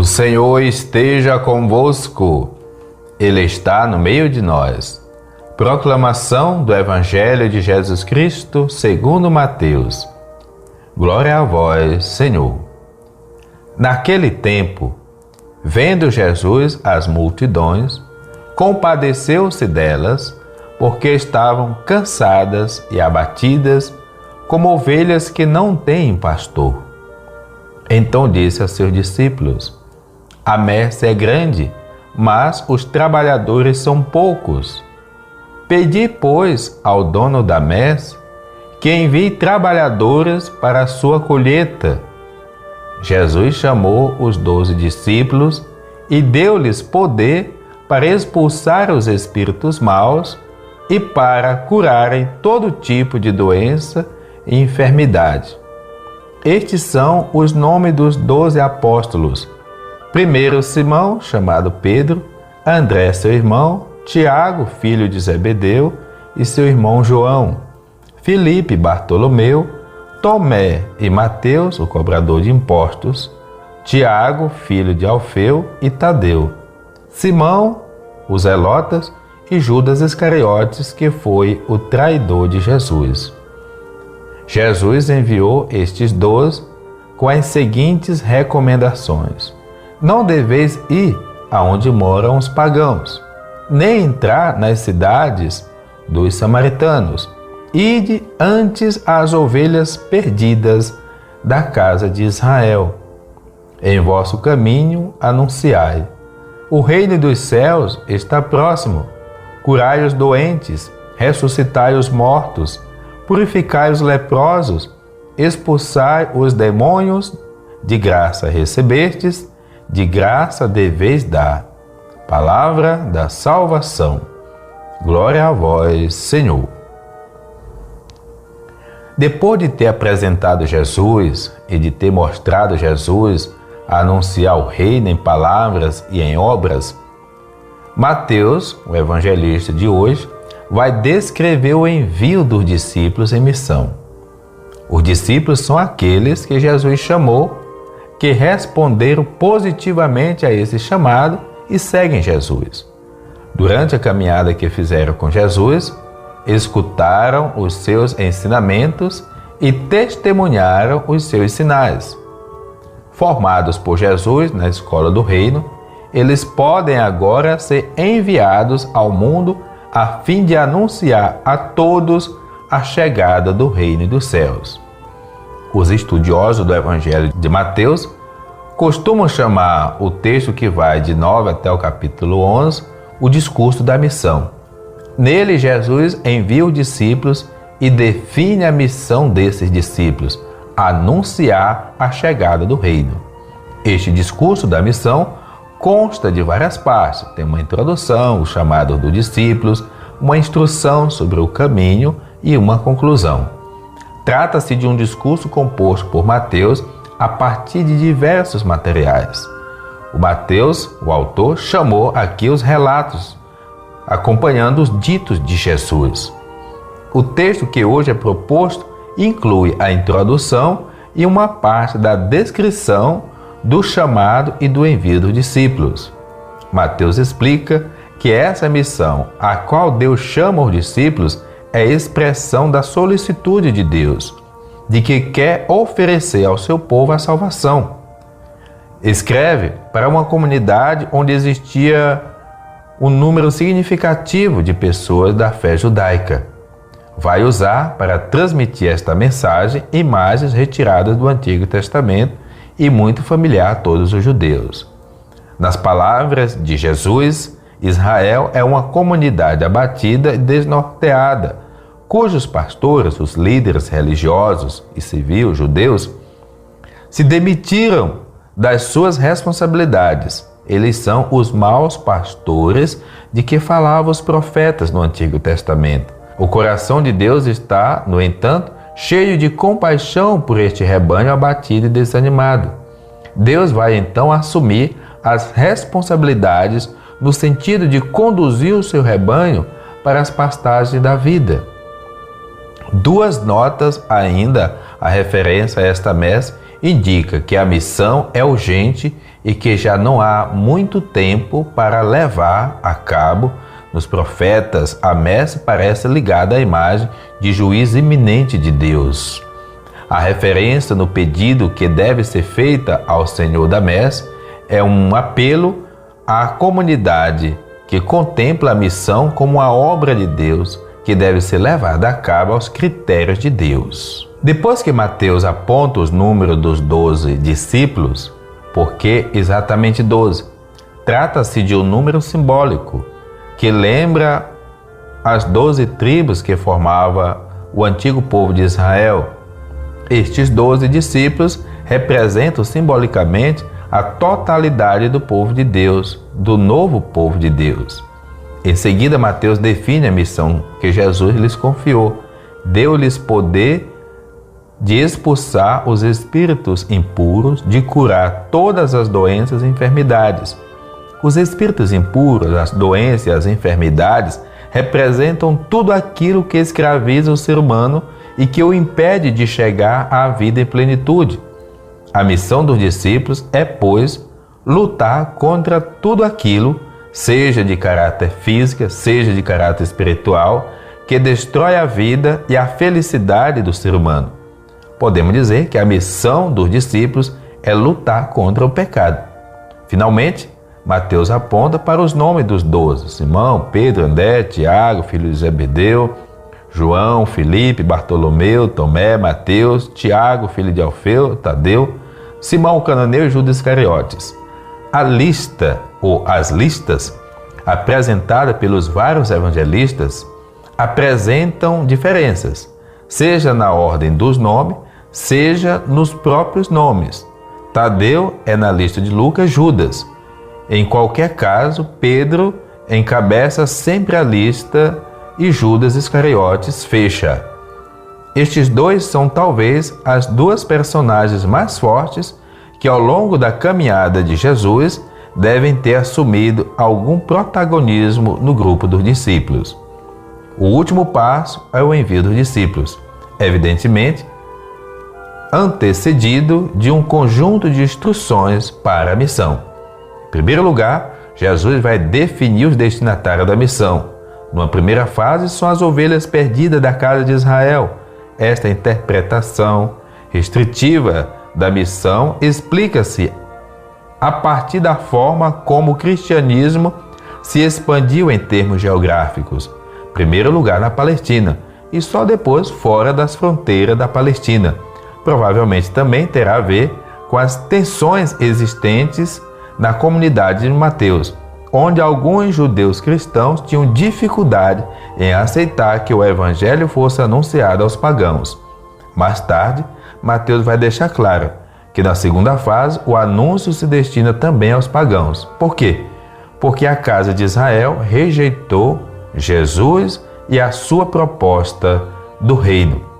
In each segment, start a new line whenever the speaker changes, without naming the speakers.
O Senhor esteja convosco, Ele está no meio de nós. Proclamação do Evangelho de Jesus Cristo segundo Mateus. Glória a vós, Senhor. Naquele tempo, vendo Jesus as multidões, compadeceu-se delas, porque estavam cansadas e abatidas, como ovelhas que não têm pastor. Então disse a seus discípulos: A messe é grande, mas os trabalhadores são poucos. Pedi, pois, ao dono da messe que envie trabalhadores para a sua colheita. Jesus chamou os 12 discípulos e deu-lhes poder para expulsar os espíritos maus e para curarem todo tipo de doença e enfermidade. Estes são os nomes dos 12 apóstolos. Primeiro Simão, chamado Pedro, André, seu irmão, Tiago, filho de Zebedeu, e seu irmão João, Filipe, Bartolomeu, Tomé e Mateus, o cobrador de impostos, Tiago, filho de Alfeu, e Tadeu, Simão, os Zelotas, e Judas Iscariotes, que foi o traidor de Jesus. Jesus enviou estes 12 com as seguintes recomendações: Não deveis ir aonde moram os pagãos, nem entrar nas cidades dos samaritanos. Ide antes às ovelhas perdidas da casa de Israel. Em vosso caminho anunciai: O reino dos céus está próximo. Curai os doentes, ressuscitai os mortos, purificai os leprosos, expulsai os demônios. De graça recebestes, de graça deveis dar. Palavra da salvação. Glória a vós, Senhor. Depois de ter apresentado Jesus e de ter mostrado Jesus a anunciar o reino em palavras e em obras, Mateus, o evangelista de hoje, vai descrever o envio dos discípulos em missão. Os discípulos são aqueles que Jesus chamou, que responderam positivamente a esse chamado e seguem Jesus. Durante a caminhada que fizeram com Jesus, escutaram os seus ensinamentos e testemunharam os seus sinais. Formados por Jesus na escola do reino, eles podem agora ser enviados ao mundo a fim de anunciar a todos a chegada do reino dos céus. Os estudiosos do Evangelho de Mateus costumam chamar o texto que vai de 9 até o capítulo 11 o discurso da missão. Nele, Jesus envia os discípulos e define a missão desses discípulos: anunciar a chegada do reino. Este discurso da missão consta de várias partes. Tem uma introdução, o chamado dos discípulos, uma instrução sobre o caminho e uma conclusão. Trata-se de um discurso composto por Mateus a partir de diversos materiais. O Mateus, o autor, chamou aqui os relatos, acompanhando os ditos de Jesus. O texto que hoje é proposto inclui a introdução e uma parte da descrição do chamado e do envio dos discípulos. Mateus explica que essa missão, a qual Deus chama os discípulos, é expressão da solicitude de Deus, de que quer oferecer ao seu povo a salvação. Escreve para uma comunidade onde existia um número significativo de pessoas da fé judaica. Vai usar para transmitir esta mensagem imagens retiradas do Antigo Testamento e muito familiar a todos os judeus. Nas palavras de Jesus, Israel é uma comunidade abatida e desnorteada, cujos pastores, os líderes religiosos e civis judeus, se demitiram das suas responsabilidades. Eles são os maus pastores de que falavam os profetas no Antigo Testamento. O coração de Deus está, no entanto, cheio de compaixão por este rebanho abatido e desanimado. Deus vai então assumir as responsabilidades no sentido de conduzir o seu rebanho para as pastagens da vida. Duas notas ainda a referência a esta messe indica que a missão é urgente e que já não há muito tempo para levar a cabo. Nos profetas, a messe parece ligada à imagem de juiz iminente de Deus. A referência no pedido que deve ser feita ao Senhor da messe é um apelo à comunidade que contempla a missão como a obra de Deus que deve ser levada a cabo aos critérios de Deus. Depois que Mateus aponta os números dos 12 discípulos, por que exatamente 12? Trata-se de um número simbólico que lembra as 12 tribos que formava o antigo povo de Israel. Estes 12 discípulos representam simbolicamente a totalidade do povo de Deus, do novo povo de Deus. Em seguida, Mateus define a missão que Jesus lhes confiou. Deu-lhes poder de expulsar os espíritos impuros, de curar todas as doenças e enfermidades. Os espíritos impuros, as doenças e as enfermidades representam tudo aquilo que escraviza o ser humano e que o impede de chegar à vida em plenitude. A missão dos discípulos é, pois, lutar contra tudo aquilo, seja de caráter físico, seja de caráter espiritual, que destrói a vida e a felicidade do ser humano. Podemos dizer que a missão dos discípulos é lutar contra o pecado. Finalmente, Mateus aponta para os nomes dos 12: Simão, Pedro, André, Tiago, filho de Zebedeu, João, Filipe, Bartolomeu, Tomé, Mateus, Tiago, filho de Alfeu, Tadeu, Simão o cananeu e Judas Iscariotes. A lista, ou as listas, apresentada pelos vários evangelistas, apresentam diferenças, seja na ordem dos nomes, seja nos próprios nomes. Tadeu é na lista de Lucas Judas. Em qualquer caso, Pedro encabeça sempre a lista e Judas Iscariotes fecha. Estes dois são talvez as duas personagens mais fortes que ao longo da caminhada de Jesus devem ter assumido algum protagonismo no grupo dos discípulos. O último passo é o envio dos discípulos, evidentemente antecedido de um conjunto de instruções para a missão. Em primeiro lugar, Jesus vai definir os destinatários da missão. Numa primeira fase, são as ovelhas perdidas da casa de Israel. Esta interpretação restritiva da missão explica-se a partir da forma como o cristianismo se expandiu em termos geográficos. Em primeiro lugar na Palestina e só depois fora das fronteiras da Palestina. Provavelmente também terá a ver com as tensões existentes na comunidade de Mateus, onde alguns judeus cristãos tinham dificuldade em aceitar que o evangelho fosse anunciado aos pagãos. Mais tarde, Mateus vai deixar claro que na segunda fase o anúncio se destina também aos pagãos. Por quê? Porque a casa de Israel rejeitou Jesus e a sua proposta do reino.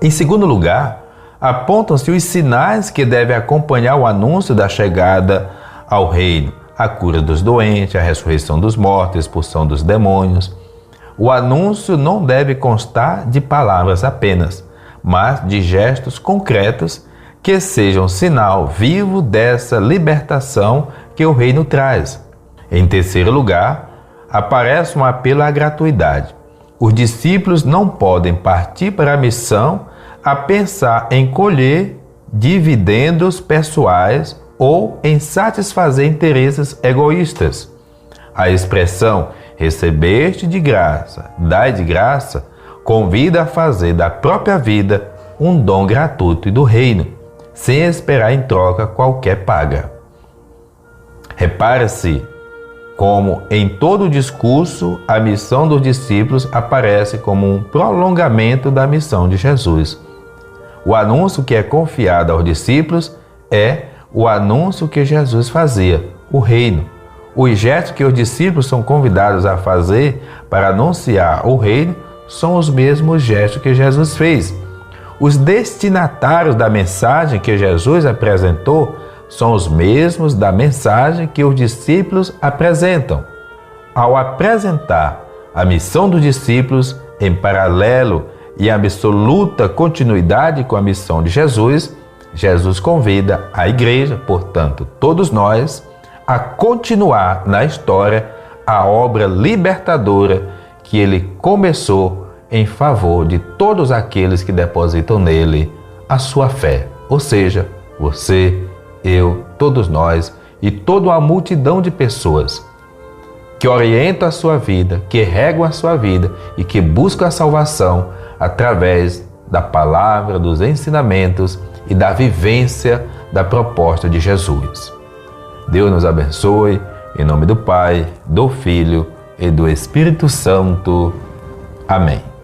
Em segundo lugar, apontam-se os sinais que devem acompanhar o anúncio da chegada ao reino: a cura dos doentes, a ressurreição dos mortos, a expulsão dos demônios. O anúncio não deve constar de palavras apenas, mas de gestos concretos que sejam sinal vivo dessa libertação que o reino traz. Em terceiro lugar, aparece um apelo à gratuidade. Os discípulos não podem partir para a missão a pensar em colher dividendos pessoais ou em satisfazer interesses egoístas. A expressão recebeste de graça, dai de graça, convida a fazer da própria vida um dom gratuito do reino, sem esperar em troca qualquer paga. Repare-se como em todo o discurso a missão dos discípulos aparece como um prolongamento da missão de Jesus. O anúncio que é confiado aos discípulos é o anúncio que Jesus fazia, o reino. Os gestos que os discípulos são convidados a fazer para anunciar o reino são os mesmos gestos que Jesus fez. Os destinatários da mensagem que Jesus apresentou são os mesmos da mensagem que os discípulos apresentam. Ao apresentar a missão dos discípulos em paralelo e absoluta continuidade com a missão de Jesus, Jesus convida a igreja, portanto, todos nós, a continuar na história a obra libertadora que ele começou em favor de todos aqueles que depositam nele a sua fé. Ou seja, você, eu, todos nós e toda a multidão de pessoas que orientam a sua vida, que regam a sua vida e que buscam a salvação através da palavra, dos ensinamentos e da vivência da proposta de Jesus. Deus nos abençoe, em nome do Pai, do Filho e do Espírito Santo. Amém.